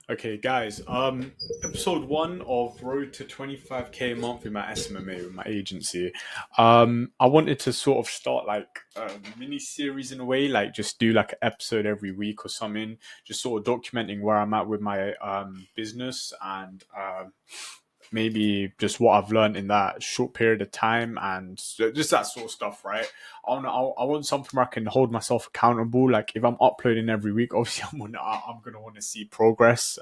Okay, guys. Episode one of Road to 25K a month with my SMMA with my agency. I wanted to sort of start like a mini series in a way, like just do like an episode every week or something, just sort of documenting where I'm at with my business and maybe just what I've learned in that short period of time and just that sort of stuff, right? I want something where I can hold myself accountable. Like if I'm uploading every week, obviously I'm gonna want to see progress.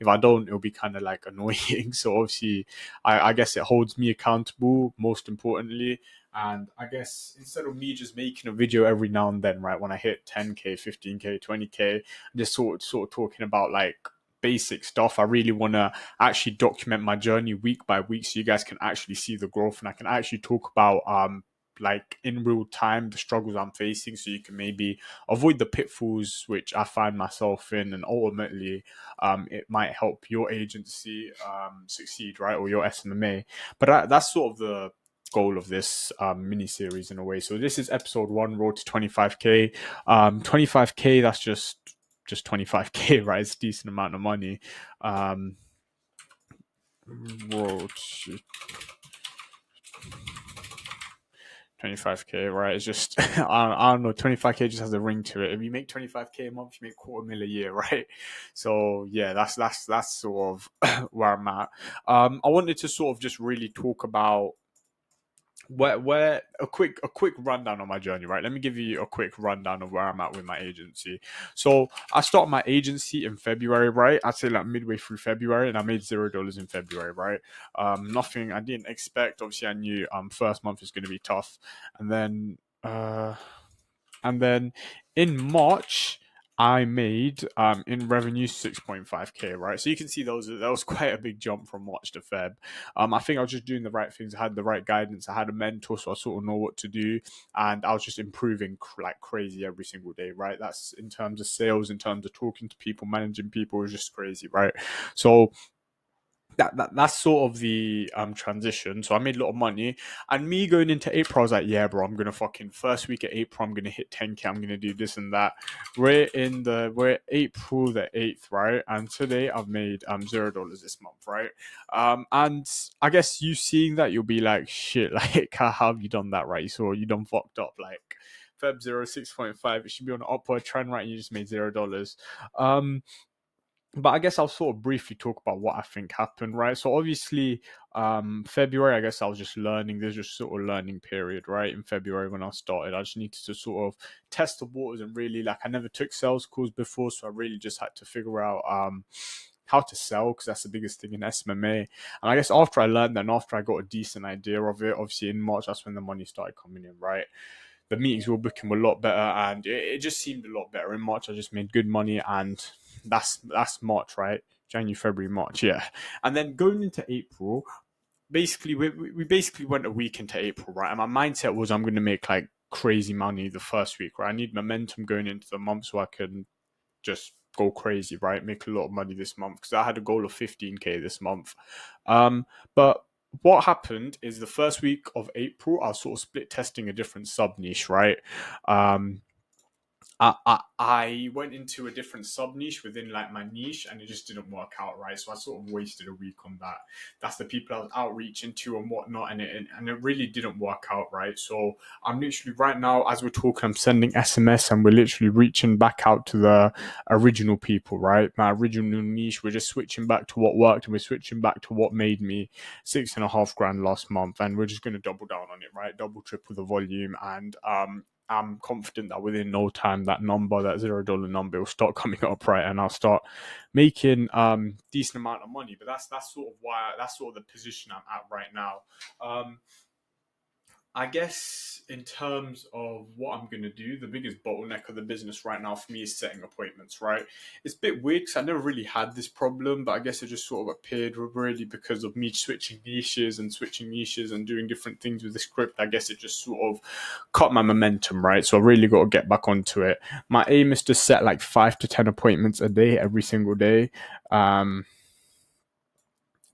If I don't, it'll be kind of like annoying. So obviously, I guess it holds me accountable most importantly. And I guess instead of me just making a video every now and then, right, when I hit 10K, 15K, 20K, just sort of talking about like basic stuff. I really want to actually document my journey week by week so you guys can actually see the growth and I can actually talk about like in real time the struggles I'm facing so you can maybe avoid the pitfalls which I find myself in and ultimately it might help your agency succeed, right, or your SMMA. But that's sort of the goal of this mini series in a way. So this is episode one, road to 25K. 25K, that's just 25K, right? It's a decent amount of money. um road to 25K, right? It's just I don't know, 25K just has a ring to it. If you make 25K a month, you make quarter mil a year, right? So yeah, that's sort of where I'm at. I wanted to sort of just really talk about where a quick rundown on my journey, right? Let me give you a quick rundown of where I'm at with my agency. So I started my agency in February, right? I'd say like midway through February, and I made $0 in February, right? Nothing I didn't expect. Obviously, I knew first month is going to be tough, and then and then in March, I made in revenue 6.5K, right? So you can see that was quite a big jump from March to Feb. I think I was just doing the right things. I had the right guidance. I had a mentor, so I sort of know what to do, and I was just improving like crazy every single day, right? That's in terms of sales, in terms of talking to people, managing people, it was just crazy, right? So that's sort of the transition. So I made a lot of money, and me going into April, I was like, yeah, bro, I'm gonna fucking first week of April, I'm gonna hit 10K. I'm gonna do this and that. We're April the 8th, right? And today I've made $0 this month, right? And I guess you seeing that, you'll be like, shit, like how have you done that, right? So you done fucked up, like. Feb 6.5, it should be on an upward trend, right? And you just made $0. Um, but I guess I'll sort of briefly talk about what I think happened, right? So obviously, February, I guess I was just learning. There's just sort of learning period, right? In February when I started, I just needed to sort of test the waters and really like I never took sales calls before, so I really just had to figure out how to sell because that's the biggest thing in SMMA. And I guess after I learned that and after I got a decent idea of it, obviously in March that's when the money started coming in, right? The meetings we were booking were a lot better and it just seemed a lot better in March. I just made good money and that's March, right? January, February, March, yeah. And then going into April, basically we basically went a week into April, right? And my mindset was I'm gonna make like crazy money the first week, right? I need momentum going into the month so I can just go crazy, right? Make a lot of money this month because I had a goal of 15K this month. But what happened is the first week of April, I was sort of split testing a different sub niche, right? Um, I went into a different sub niche within like my niche and it just didn't work out, right? So I sort of wasted a week on that. That's the people I was outreaching to and whatnot, and it really didn't work out, right? So I'm literally right now, as we're talking, I'm sending SMS and we're literally reaching back out to the original people, right? My original niche. We're just switching back to what worked and we're switching back to what made me 6.5 grand last month, and we're just going to double down on it, right? Double, triple the volume, and I'm confident that within no time that number, that $0 number, will start coming up, right, and I'll start making decent amount of money. But that's sort of why that's sort of the position I'm at right now. Um, I guess in terms of what I'm going to do, the biggest bottleneck of the business right now for me is setting appointments, right? It's a bit weird because I never really had this problem, but I guess it just sort of appeared really because of me switching niches and doing different things with the script. I guess it just sort of cut my momentum, right? So I really got to get back onto it. My aim is to set like 5 to 10 appointments a day, every single day. Um,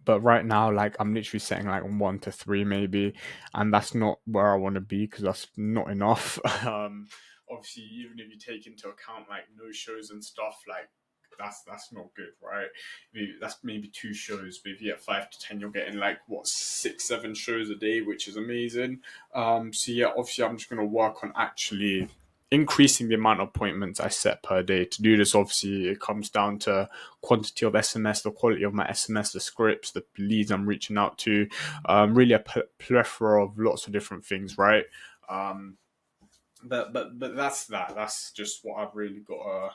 but right now, like I'm literally setting like 1 to 3 maybe, and that's not where I want to be because that's not enough. Obviously, even if you take into account like no shows and stuff, like that's not good, right? That's maybe 2 shows, but if you get 5 to 10, you're getting like what 6, 7 shows a day, which is amazing. So yeah, obviously I'm just gonna work on actually increasing the amount of appointments I set per day. To do this, obviously, it comes down to quantity of SMS, the quality of my SMS, the scripts, the leads I'm reaching out to, really a plethora of lots of different things, right? Um, but that's that. That's just what I've really got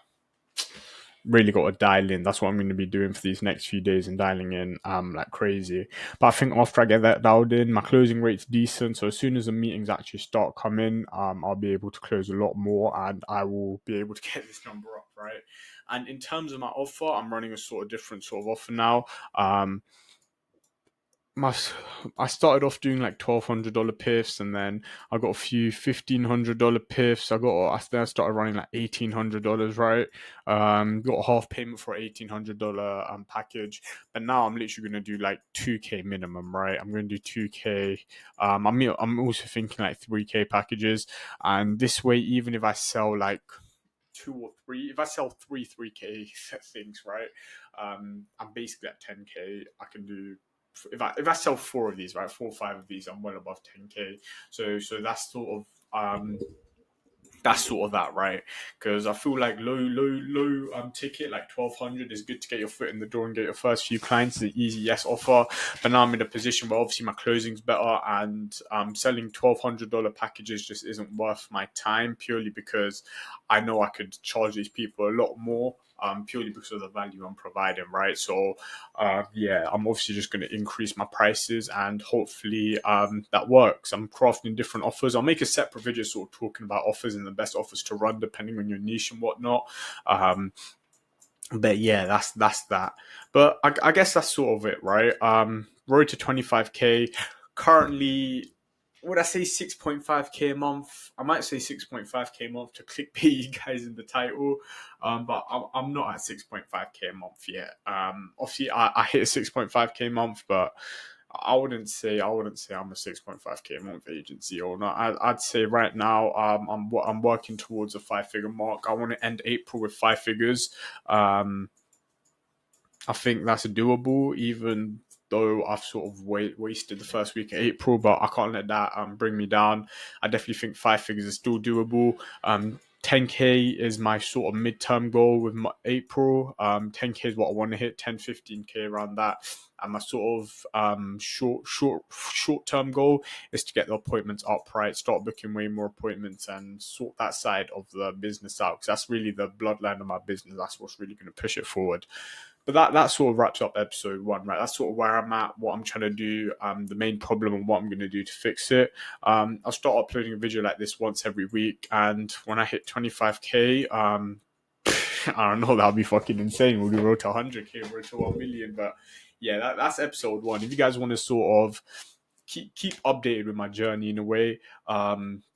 to dial in. That's what I'm going to be doing for these next few days and dialing in like crazy. But I think after I get that dialed in, my closing rate's decent. So as soon as the meetings actually start coming, I'll be able to close a lot more and I will be able to get this number up, right? And in terms of my offer, I'm running a sort of different sort of offer now. Um, my I started off doing like $1,200 piffs, and then I got a few $1,500 piffs. I started running like $1,800, right? Got a half payment for $1,800 package, but now I'm literally gonna do like 2K minimum, right? I'm gonna do 2K. I'm also thinking like 3K packages, and this way, even if I sell like two or three, if I sell three 3K things, right? I'm basically at 10K. I can do if I sell 4 of these, right, 4 or 5 of these, I'm well above 10K. So that's sort of that, right? Because I feel like low ticket like 1,200 is good to get your foot in the door and get your first few clients. The easy yes offer, but now I'm in a position where obviously my closing's better, and selling $1,200 packages just isn't worth my time, purely because I know I could charge these people a lot more. Purely because of the value I'm providing, right? So, yeah, I'm obviously just going to increase my prices, and hopefully that works. I'm crafting different offers. I'll make a separate video sort of talking about offers and the best offers to run depending on your niche and whatnot. But yeah, that's that. But I guess that's sort of it, right? Road to 25K. Currently, would I say 6.5K a month? I might say 6.5K a month to clickbait you guys in the title. But I'm not at 6.5K a month yet. Obviously I hit 6.5K a month, but I wouldn't say I'm a 6.5K a month agency or not. I'd say right now I'm working towards a 5 figure mark. I want to end April with 5 figures. Um, I think that's doable, even though I've sort of wasted the first week of April, but I can't let that bring me down. I definitely think 5 figures is still doable. 10K is my sort of midterm goal with my April. 10K is what I want to hit, 10, 15K around that. And my sort of short term goal is to get the appointments up, right? Start booking way more appointments and sort that side of the business out, because that's really the bloodline of my business. That's what's really going to push it forward. But that sort of wraps up episode 1, right? That's sort of where I'm at, what I'm trying to do, the main problem, and what I'm going to do to fix it. I'll start uploading a video like this once every week, and when I hit 25K, I don't know, that'll be fucking insane. We'll do road to 100K, road to 1 million. But yeah, that's episode 1. If you guys want to sort of keep updated with my journey in a way,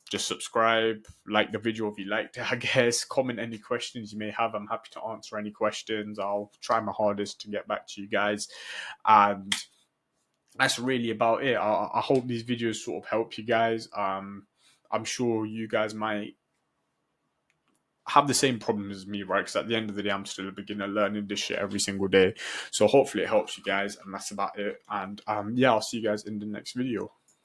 just subscribe, like the video if you liked it, I guess. Comment any questions you may have. I'm happy to answer any questions. I'll try my hardest to get back to you guys. And that's really about it. I hope these videos sort of help you guys. I'm sure you guys might have the same problems as me, right? Because at the end of the day, I'm still a beginner learning this shit every single day. So hopefully it helps you guys, and that's about it. And yeah, I'll see you guys in the next video.